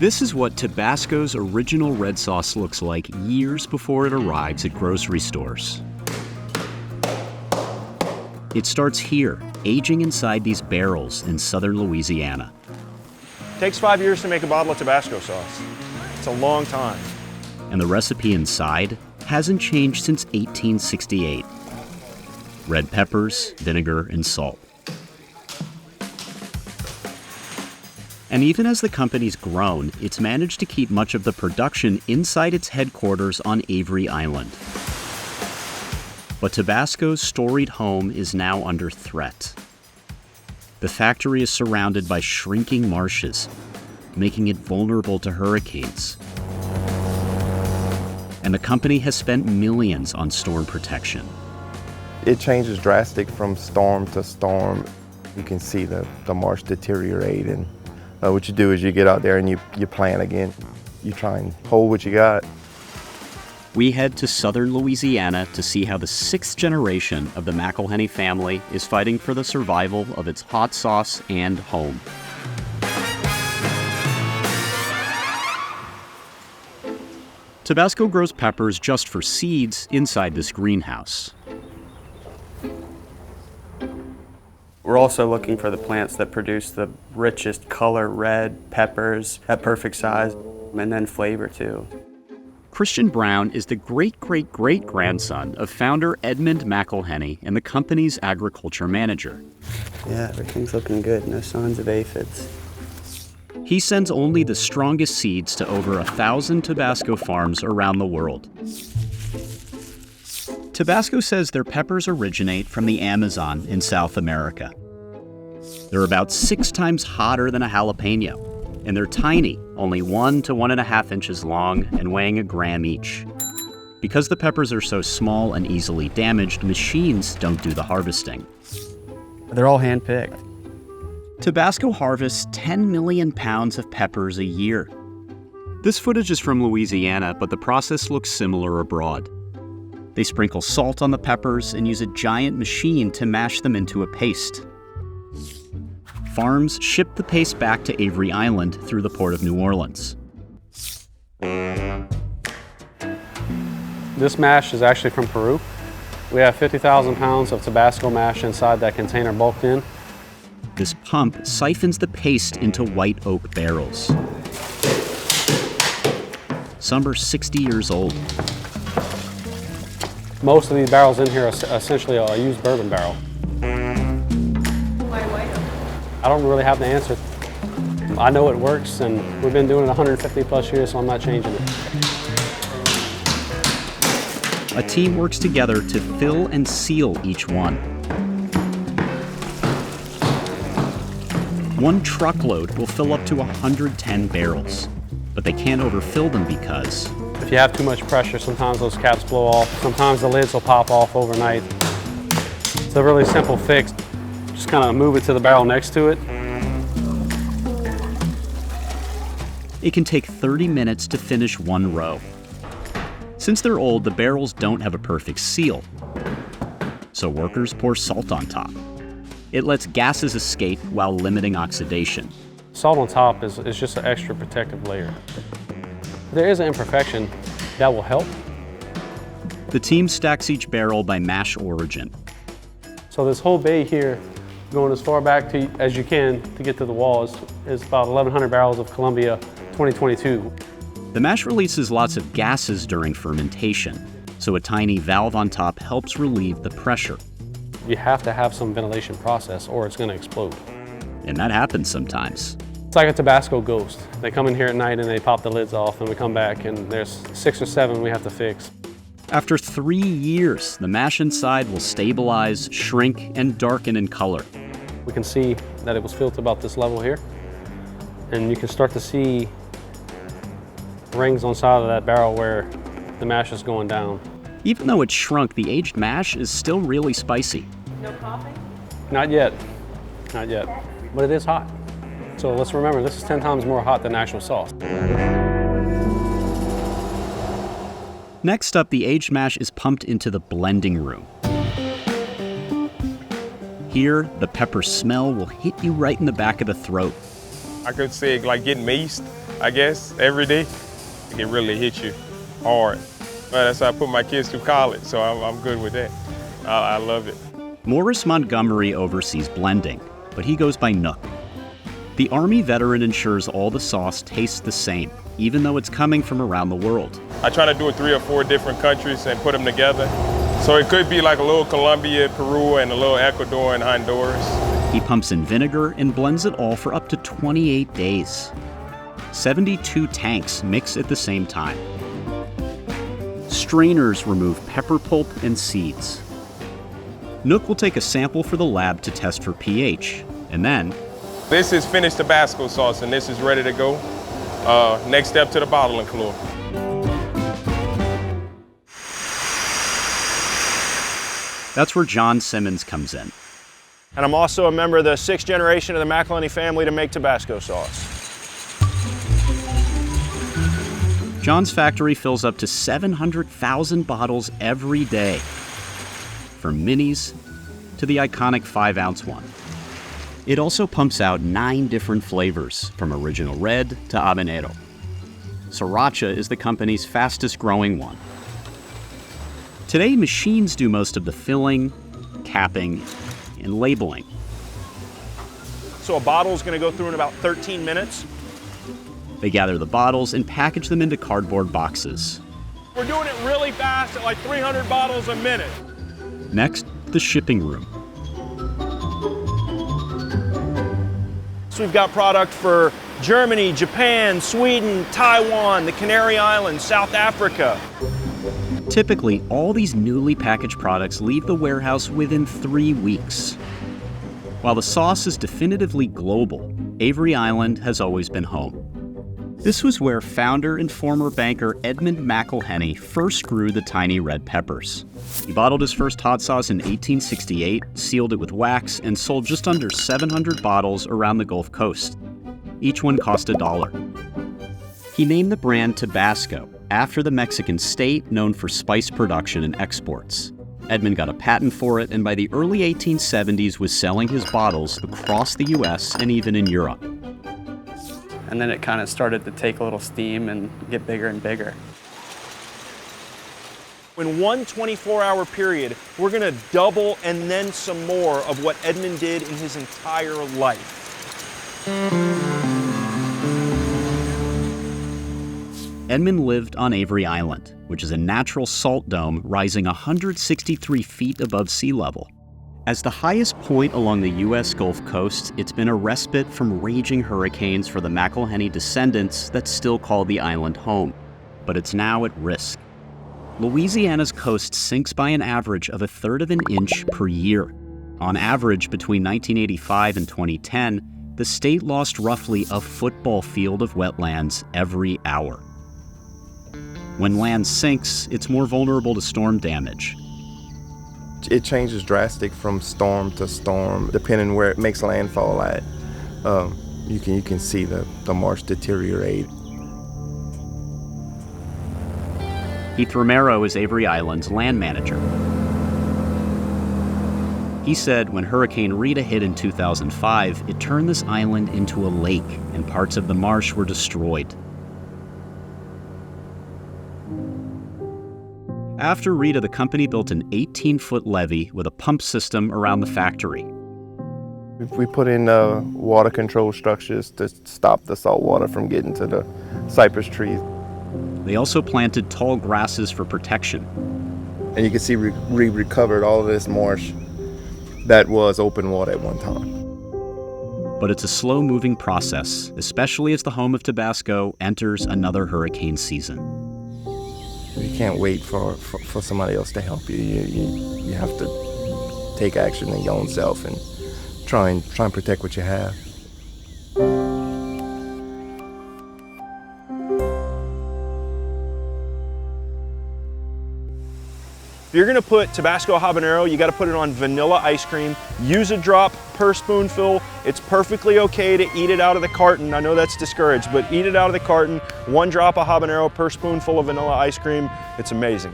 This is what Tabasco's original red sauce looks like years before it arrives at grocery stores. It starts here, aging inside these barrels in southern Louisiana. It takes 5 years to make a bottle of Tabasco sauce. It's a long time. And the recipe inside hasn't changed since 1868. Red peppers, vinegar, and salt. And even as the company's grown, it's managed to keep much of the production inside its headquarters on Avery Island. But Tabasco's storied home is now under threat. The factory is surrounded by shrinking marshes, making it vulnerable to hurricanes. And the company has spent millions on storm protection. It changes drastic from storm to storm. You can see the marsh deteriorate, and what you do is you get out there and you plant again. You try and hold what you got. We head to southern Louisiana to see how the sixth generation of the McIlhenny family is fighting for the survival of its hot sauce and home. Tabasco grows peppers just for seeds inside this greenhouse. We're also looking for the plants that produce the richest color red peppers at perfect size, and then flavor too. Christian Brown is the great-great-great-grandson of founder Edmund McIlhenny and the company's agriculture manager. Yeah, everything's looking good. No signs of aphids. He sends only the strongest seeds to over 1,000 Tabasco farms around the world. Tabasco says their peppers originate from the Amazon in South America. They're about 6 times hotter than a jalapeno, and they're tiny, only 1 to 1.5 inches long and weighing a gram each. Because the peppers are so small and easily damaged, machines don't do the harvesting. They're all hand-picked. Tabasco harvests 10 million pounds of peppers a year. This footage is from Louisiana, but the process looks similar abroad. They sprinkle salt on the peppers and use a giant machine to mash them into a paste. Farms ship the paste back to Avery Island through the port of New Orleans. This mash is actually from Peru. We have 50,000 pounds of Tabasco mash inside that container bulked in. This pump siphons the paste into white oak barrels. Some are 60 years old. Most of these barrels in here are essentially a used bourbon barrel. Why white oak? I don't really have the answer. I know it works, and we've been doing it 150 plus years, so I'm not changing it. A team works together to fill and seal each one. One truckload will fill up to 110 barrels, but they can't overfill them because If you have too much pressure, sometimes those caps blow off. Sometimes the lids will pop off overnight. It's a really simple fix. Just kind of move it to the barrel next to it. it can take 30 minutes to finish one row. Since they're old, the barrels don't have a perfect seal, so workers pour salt on top. It lets gases escape while limiting oxidation. Salt on top is just an extra protective layer. If there is an imperfection, that will help. The team stacks each barrel by mash origin. So this whole bay here, going as far back as you can to get to the wall, is about 1,100 barrels of Columbia 2022. The mash releases lots of gases during fermentation, so a tiny valve on top helps relieve the pressure. You have to have some ventilation process or it's going to explode. And that happens sometimes. It's like a Tabasco ghost. They come in here at night and they pop the lids off, and we come back and there's 6 or 7 we have to fix. After 3 years, the mash inside will stabilize, shrink, and darken in color. We can see that it was filled to about this level here, and you can start to see rings on the side of that barrel where the mash is going down. Even though it's shrunk, the aged mash is still really spicy. No coughing? Not yet, not yet, but it is hot. So let's remember, this is 10 times more hot than actual sauce. Next up, the aged mash is pumped into the blending room. Here, the pepper smell will hit you right in the back of the throat. I could say like getting maced. I guess, every day. It can really hit you hard. But that's how I put my kids through college, so I'm good with that. I love it. Morris Montgomery oversees blending, but he goes by Nook. The Army veteran ensures all the sauce tastes the same, even though it's coming from around the world. I try to do it 3 or 4 different countries and put them together. So it could be like a little Colombia, Peru, and a little Ecuador and Honduras. He pumps in vinegar and blends it all for up to 28 days. 72 tanks mix at the same time. Strainers remove pepper pulp and seeds. Nook will take a sample for the lab to test for pH, and then... This is finished Tabasco sauce, and this is ready to go. Next step to the bottling floor. That's where John Simmons comes in. And I'm also a member of the 6th generation of the McIlhenny family to make Tabasco sauce. John's factory fills up to 700,000 bottles every day, from minis to the iconic 5-ounce one. It also pumps out 9 different flavors, from original red to habanero. Sriracha is the company's fastest growing one. Today, machines do most of the filling, capping, and labeling. So a bottle is going to go through in about 13 minutes. They gather the bottles and package them into cardboard boxes. We're doing it really fast at like 300 bottles a minute. Next, the shipping room. So we've got product for Germany, Japan, Sweden, Taiwan, the Canary Islands, South Africa. Typically, all these newly packaged products leave the warehouse within 3 weeks. While the sauce is definitively global, Avery Island has always been home. This was where founder and former banker Edmund McIlhenny first grew the tiny red peppers. He bottled his first hot sauce in 1868, sealed it with wax, and sold just under 700 bottles around the Gulf Coast. Each one cost $1. He named the brand Tabasco, after the Mexican state known for spice production and exports. Edmund got a patent for it, and by the early 1870s was selling his bottles across the US and even in Europe. And then it kind of started to take a little steam and get bigger and bigger. In one 24-hour period, we're going to double and then some more of what Edmund did in his entire life. Edmund lived on Avery Island, which is a natural salt dome rising 163 feet above sea level. As the highest point along the U.S. Gulf Coast, it's been a respite from raging hurricanes for the McIlhenny descendants that still call the island home. But it's now at risk. Louisiana's coast sinks by an average of 1/3 of an inch per year. On average, between 1985 and 2010, the state lost roughly a football field of wetlands every hour. When land sinks, it's more vulnerable to storm damage. It changes drastic from storm to storm, depending where it makes landfall at. You can see the marsh deteriorate. Heath Romero is Avery Island's land manager. He said when Hurricane Rita hit in 2005, it turned this island into a lake, and parts of the marsh were destroyed. After Rita, the company built an 18-foot levee with a pump system around the factory. We put in water control structures to stop the salt water from getting to the cypress trees. They also planted tall grasses for protection. And you can see we recovered all of this marsh that was open water at one time. But it's a slow-moving process, especially as the home of Tabasco enters another hurricane season. You can't wait for somebody else to help you. You have to take action in your own self and try and protect what you have. If you're gonna put Tabasco habanero, you gotta put it on vanilla ice cream. Use a drop per spoonful. It's perfectly okay to eat it out of the carton. I know that's discouraged, but eat it out of the carton. 1 drop of habanero per spoonful of vanilla ice cream. It's amazing.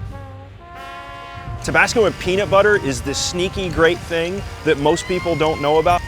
Tabasco and peanut butter is this sneaky great thing that most people don't know about.